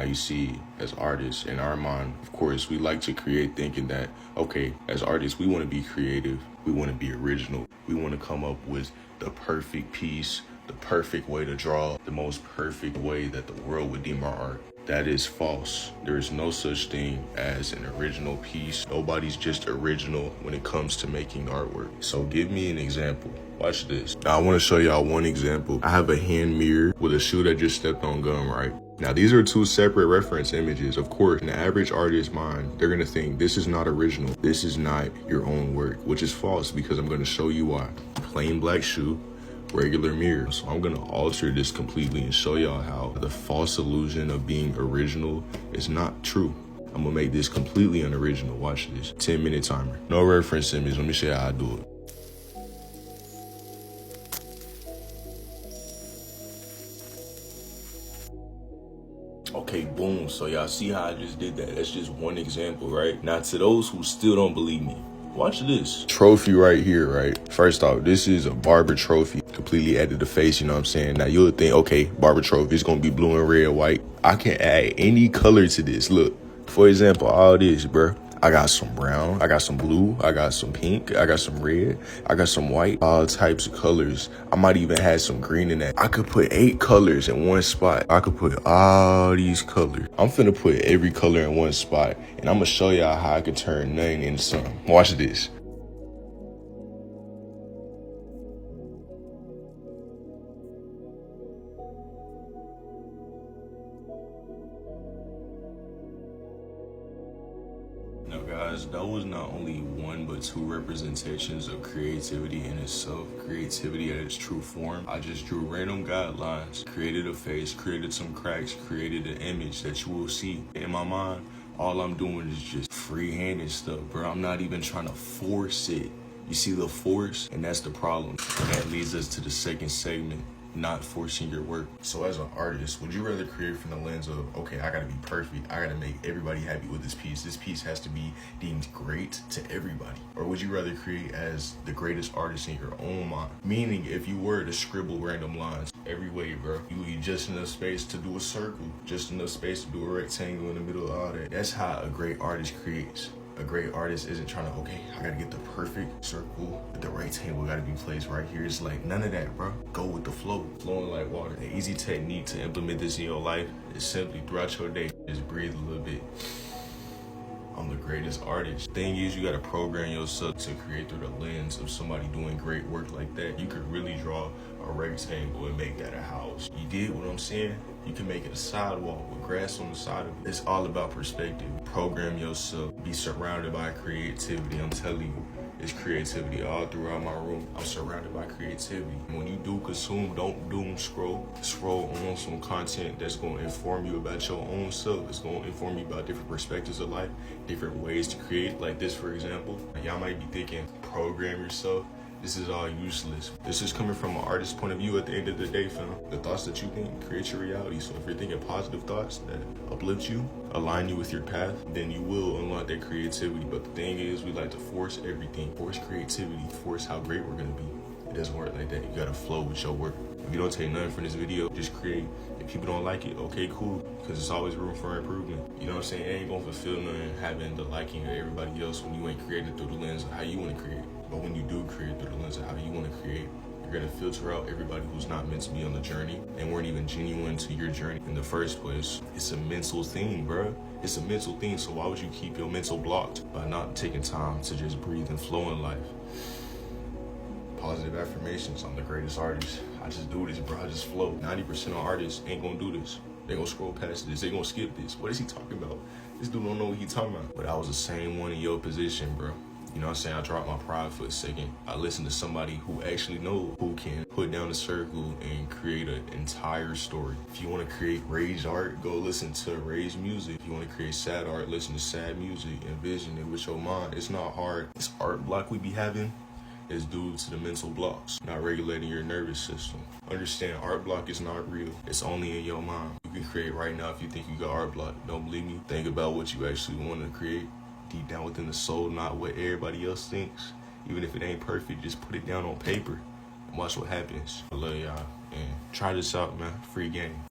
Now you see, as artists, in our mind, of course, we like to create thinking that, okay, as artists, we want to be creative, we want to be original, we want to come up with the perfect piece, the perfect way to draw, the most perfect way that the world would deem our art. That is false. There is no such thing as an original piece. Nobody's just original when it comes to making artwork. So give me an example. Watch this. Now I want to show y'all one example. I have a hand mirror with a shoe that just stepped on gum, right? Now these are two separate reference images. Of course, in the average artist's mind, they're gonna think this is not original. This is not your own work, which is false because I'm gonna show you why. Plain black shoe, regular mirror. So I'm gonna alter this completely and show y'all how the false illusion of being original is not true. I'm gonna make this completely unoriginal. Watch this. 10-minute timer. No reference image. Let me show you how I do it. Okay, boom. So y'all see how I just did that? That's just one example, right? Now to those who still don't believe me, watch this. Trophy right here, right? First off, this is a barber trophy. Completely added the face, you know what I'm saying? Now you'll think, okay, barber trophy, it's gonna be blue and red, white. I can add any color to this. Look, for example, all this, bro. I got some brown, I got some blue, I got some pink, I got some red, I got some white, all types of colors. I might even have some green in that. I could put 8 colors in one spot. I could put all these colors. I'm finna put every color in one spot, and I'm gonna show y'all how I can turn nothing into something. Watch this. Now guys, that was not only one but 2 representations of creativity in itself. Creativity at its true form. I just drew random guidelines, created a face, created some cracks, created an image that you will see. In my mind, all I'm doing is just free-handed stuff, bro. I'm not even trying to force it. You see the force? And that's the problem. And that leads us to the second segment. Not forcing your work. So as an artist, would you rather create from the lens of, okay, I gotta be perfect, I gotta make everybody happy with this piece has to be deemed great to everybody? Or would you rather create as the greatest artist in your own mind? Meaning, if you were to scribble random lines every way, bro, you need just enough space to do a circle, just enough space to do a rectangle in the middle of all that. That's how a great artist creates. A great artist isn't trying to, okay, I gotta get the perfect circle, but the rectangle gotta be placed right here. It's like, none of that, bro. Go with the flow, flowing like water. The easy technique to implement this in your life is simply throughout your day, just breathe a little bit. I'm the greatest artist. Thing is, you gotta program yourself to create through the lens of somebody doing great work like that. You could really draw a rectangle and make that a house. You did what I'm saying? You can make it a sidewalk with grass on the side of it. It's all about perspective. Program yourself. Be surrounded by creativity. I'm telling you, it's creativity all throughout my room. I'm surrounded by creativity. When you do consume, don't doom scroll. Scroll on some content that's going to inform you about your own self. It's going to inform you about different perspectives of life, different ways to create. Like this, for example. Y'all might be thinking, program yourself. This is all useless. This is coming from an artist's point of view at the end of the day, fam. The thoughts that you think create your reality. So if you're thinking positive thoughts that uplift you, align you with your path, then you will unlock that creativity. But the thing is, we like to force everything. Force creativity, force how great we're gonna be. It doesn't work like that. You gotta flow with your work. If you don't take nothing from this video, just create. If people don't like it, okay, cool. Because there's always room for improvement. You know what I'm saying? It ain't gonna fulfill nothing having the liking of everybody else when you ain't creating through the lens of how you wanna create. But when you do create through the lens of how you want to create, you're going to filter out everybody who's not meant to be on the journey and weren't even genuine to your journey in the first place. It's a mental thing, bro. It's a mental thing. So why would you keep your mental blocked by not taking time to just breathe and flow in life? Positive affirmations. I'm the greatest artist. I just do this, bro. I just flow. 90% of artists ain't going to do this. They gonna scroll past this. They gonna skip this. What is he talking about? This dude don't know what he talking about. But I was the same one in your position, bro. You know what I'm saying? I dropped my pride for a second. I listened to somebody who actually knows who can put down a circle and create an entire story. If you want to create rage art, go listen to rage music. If you want to create sad art, listen to sad music. Envision it with your mind. It's not hard. This art block we be having is due to the mental blocks, not regulating your nervous system. Understand, art block is not real. It's only in your mind. You can create right now if you think you got art block. Don't believe me? Think about what you actually want to create. Deep down within the soul, not what everybody else thinks. Even if it ain't perfect, just put it down on paper and watch what happens. I love y'all, and try this out, man. Free game.